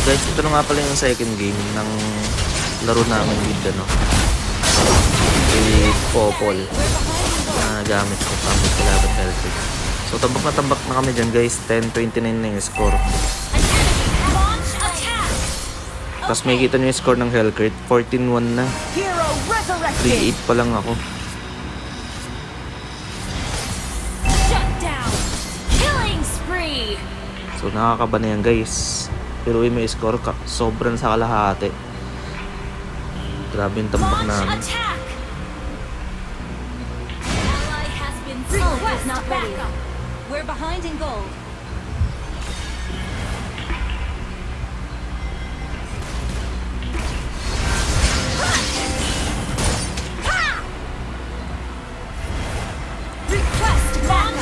Guys, ito na nga pala yung second game ng laro namin with Popol na gamit ko pang kalaban Hellcrit. So tambak na kami dyan guys. 10-29 na yung score. Tapos may kita nyo yung score ng Hellcrit. 14-1 na. 3-8 pa lang ako. So nakakaba na yan guys. Pero may score ka, sobrang sa kalahati. Grabe yung tambak namin. We're behind in gold.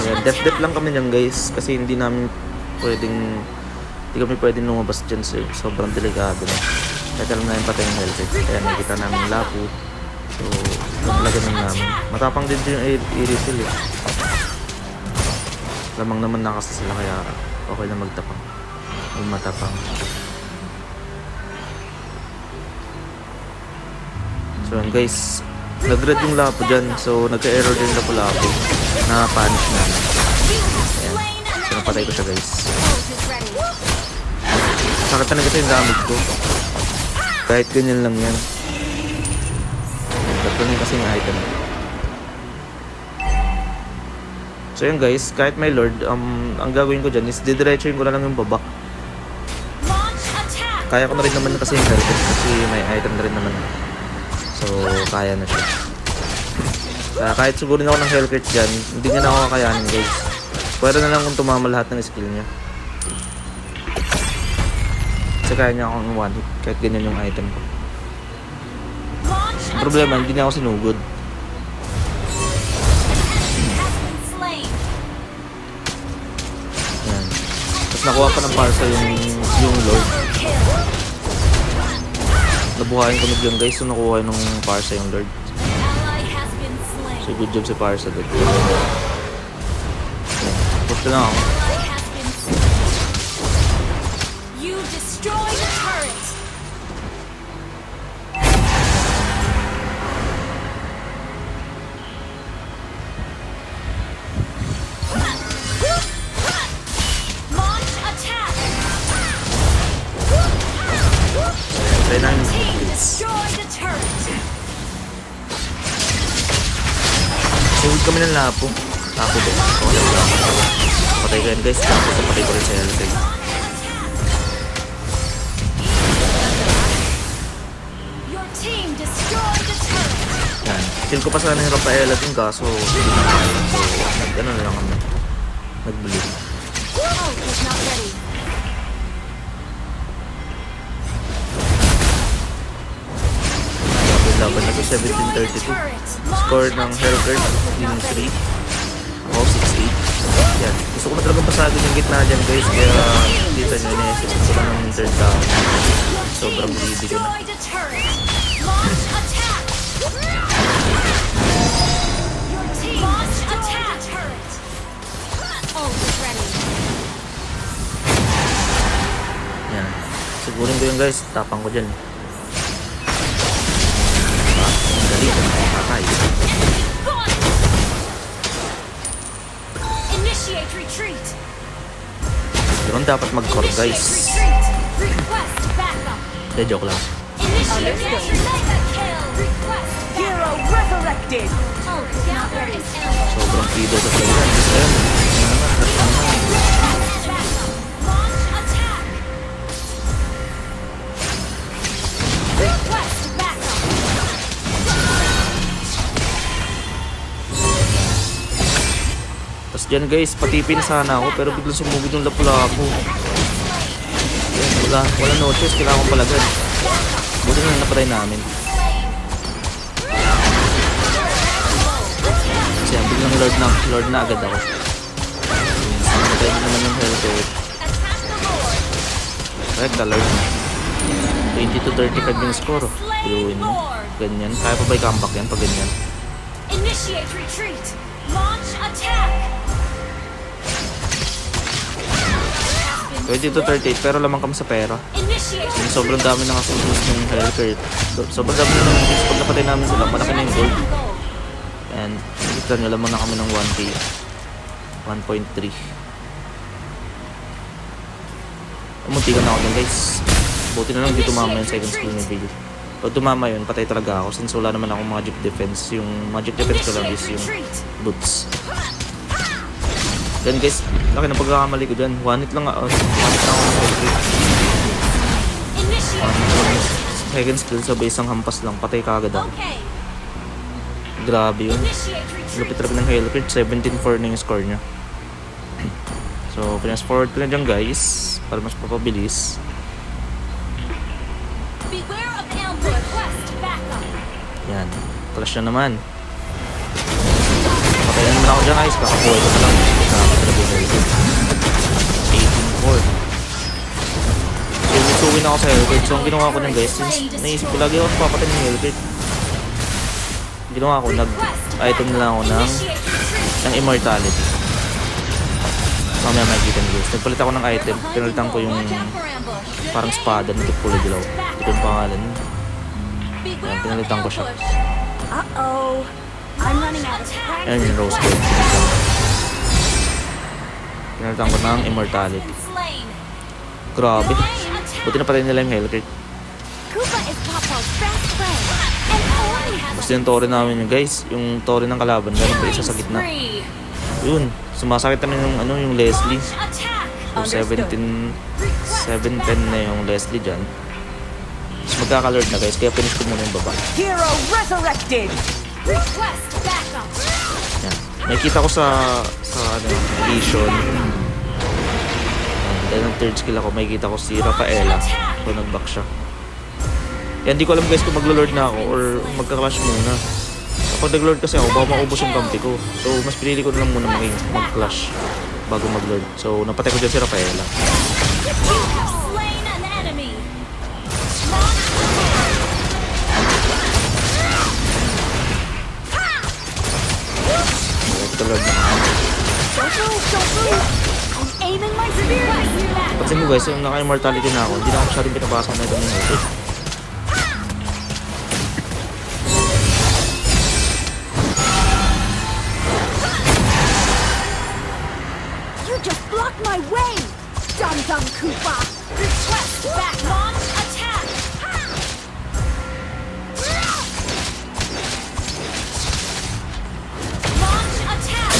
Ayan, def lang kami dyan guys. Kasi hindi kami pwedeng lumabas dyan. Sobrang delikado na. Kaya alam namin patay yung Hellcrit. Kaya nakita namin lapo. So, naglagan namin. Matapang din yung i-refill eh. Lamang naman nakasa sila kaya okay na magtapang. Matapang. So yun guys, nag-red yung lapo dyan. So nagka-error din lapo-lapo. Na-punish namin. Ayan. So napatay ko siya guys. Sakit na kasi yung damage ko. Kahit ganyan lang yan. Tatlo na kasi yung item. So yun guys, kahit may lord, ang gagawin ko dyan is didiretsuhin ko na lang yung babak. Kaya ko na rin naman kasi yung Hellcrit kasi may item na rin naman. So kaya na siya. Kahit sigurin ako ng Hellcrit dyan, hindi niya na ako kakayanin guys. Pwede na lang kung tumama lahat ng skill niya. Kasi kaya niya akong one hit kahit ganyan yung item ko. Ang problema, hindi niya ako sinugod. Yan. Tapos nakuha pa ng parsa yung lord. Nabuhayin ko yun guys, so nakuha ng parsa yung lord. So good job si parsa doon. Push na lang ako. Sugod kami ng lapo. Lapo din. Patay ko yan guys. Tapos patay ko rin sa Hellcrit. Yan. Kill ko pa sana yung Rafaela din kaso hindi na kaya. So nag-ano na lang kami. Nag-bleed. Laban na to 17-32. Score ng Hellcrit yung 3. Ako 6-8. Yan. Gusto ko na talagang pasagin yung gitna dyan guys. Kaya dito nyo ina-assist ko lang ng third down. Sobrang greedy ko na. Yan. Sigurin ko yun guys. Tapang ko dyan. Initiate retreat. Ganun dapat mag-core guys. De joke lang. Hero resurrected. Sobrang pido sa playground. Ayun. Tapos dyan guys, patipin sana ako pero biglang sumugod yung lapu-lapu. Wala no choice, kailangan kong palagad. Buti na napatay namin. Kasi ang biglang lord na agad ako. Napatay din naman yung Hellcrit. Correct ka lord. 20-35 yung score. Piluin mo. Ganyan. Kaya pa ba i-comeback yan pag ganyan? Initiate retreat. Launch attack. 20 to 38, pero lamang kami sa pera. Initiate retreat. Sobrang dami na kasi boost ng Hellcurt. Sobrang dami na ng boost. Pag napatay namin sila, malaki na yung gold. And nakita nyo, lamang na kami ng 1k. 1.3. Muntikan na ako dyan guys. Buti na lang di tumama yung second skill ni Bill. Pag tumama yun, patay talaga ako. Since wala naman akong magic defense. Yung magic defense ko lang is yung boots. Then guys, laki ng pagkakamali ko dyan. One hit lang ako. One hit lang ako ng Hellcurt. Initiate. Second skill sa base ng hampas lang. Patay ka agad ako. Okay. Grabe yun. Initiate retreat. Lupit talaga ng Hellcurt. 17-4 na yung score niya. So, pinas forward ko na dyan guys. Para mas papabilis. Beware of ambush. Request backup. Yan. Clash na naman. Patayin naman ako dyan guys. Kakabuhay ko na lang. Nakakatalaga yung Hellcurt. 18-4. So, misuwin ako sa Hellcurt. So, ang ginawa ko nun guys, since naisip ko lagi ako papatay ng Hellcurt, ginawa ko, nag-item na lang ako Initiate retreat. ng immortality. Mamaya makikita nyo guys. Nagpalit ako ng item. Pinalitan ko yung Watch out for ambush. parang espada na kulay dilaw. Ito yung pangalan. Beware of pinalitan ko siya. ambush. Uh-oh. I'm running out of Attack. Ayan yung rose gold. Pinalitan ko ng immortality. Slain. Grabe. Buti na patay nila yung Hellcurt. Koopa is Papa's best friend. And only has Gusto yung Tori namin yun guys. Yung Tori ng kalaban. Meron pa isa sa gitna. Spree. Yun. Sumasakit na yung, yung Leslie. Attack. So 17-10 na yung Leslie dyan. Tapos magkakalord na guys. Kaya finish ko muna yung baba. Hero resurrected. Request backup. Yan. Nakikita ko sa vision. Dahil ng third skill ako, makikita ko si Rafaela. So nag-back siya. Yan, di ko alam guys kung maglo-lord na ako or magka-clash muna. Kapag nag-lord kasi ako, baka maubos yung kampi ko. So mas pinili ko na lang muna mag-clash bago mag-lord. So napatay ko dyan si Rafaela. You have slain an enemy. Launch attack. Nag-lord na ako. Don't move, don't move. I'm aiming my spear. Pansin mo guys, yung naka-immortality na ako, hindi na ako masyadong pinabasa na itong Hellcurt. You just blocked my way. Dum-dum Koopa. Request back. Launch attack. Launch attack.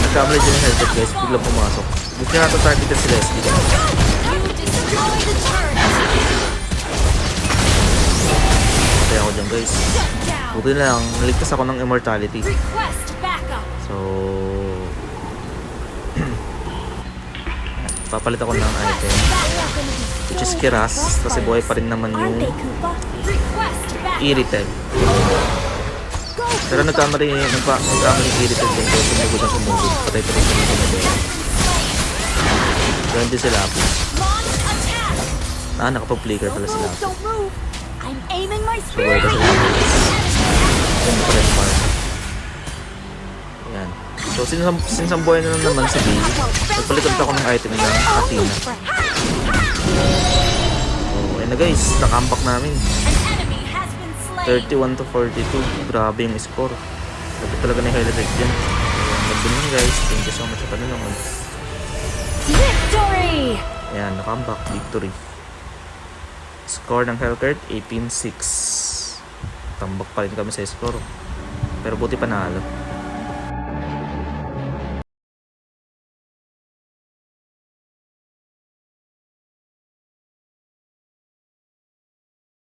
Nagkamali dyan yung Hellcurt guys, biglang pumasok. Gusto niya nata-targetan si Leslie. You destroy the turret. Patay ako dyan guys. Shut down. Buti na lang, naligtas ako ng immortality. Request backup. So, papalit ako ng item. Which is Kiras, kasi buhay pa rin naman Aren't yung they, Koopa? Request backup. Irrited. Go, Pero nagkamali yung Irrited din kasi sumugod na sumugod. Patay pa rin sa mga sumugod. Ganun din sila. Launch attack. Nakapag-flicker pala don't sila. move, don't move. I'm aiming my So, buhay spear. pa sila. Ganun pa rin par. Yan. So, since ang buhay na lang naman si Bill, nagpalit ulit ako ng item ng Athena. So, ayun na guys, nakambak namin. An enemy has been slain. 31 to 42. Grabe yung score. Sabi talaga ni Hellcurt dyan. Nandun yun guys. Thank you so much sa panonood. Victory! Ayan, nakambak. Victory. Score ng Hellcurt, 18-6. Tambak pa rin kami sa score. Pero buti panalo.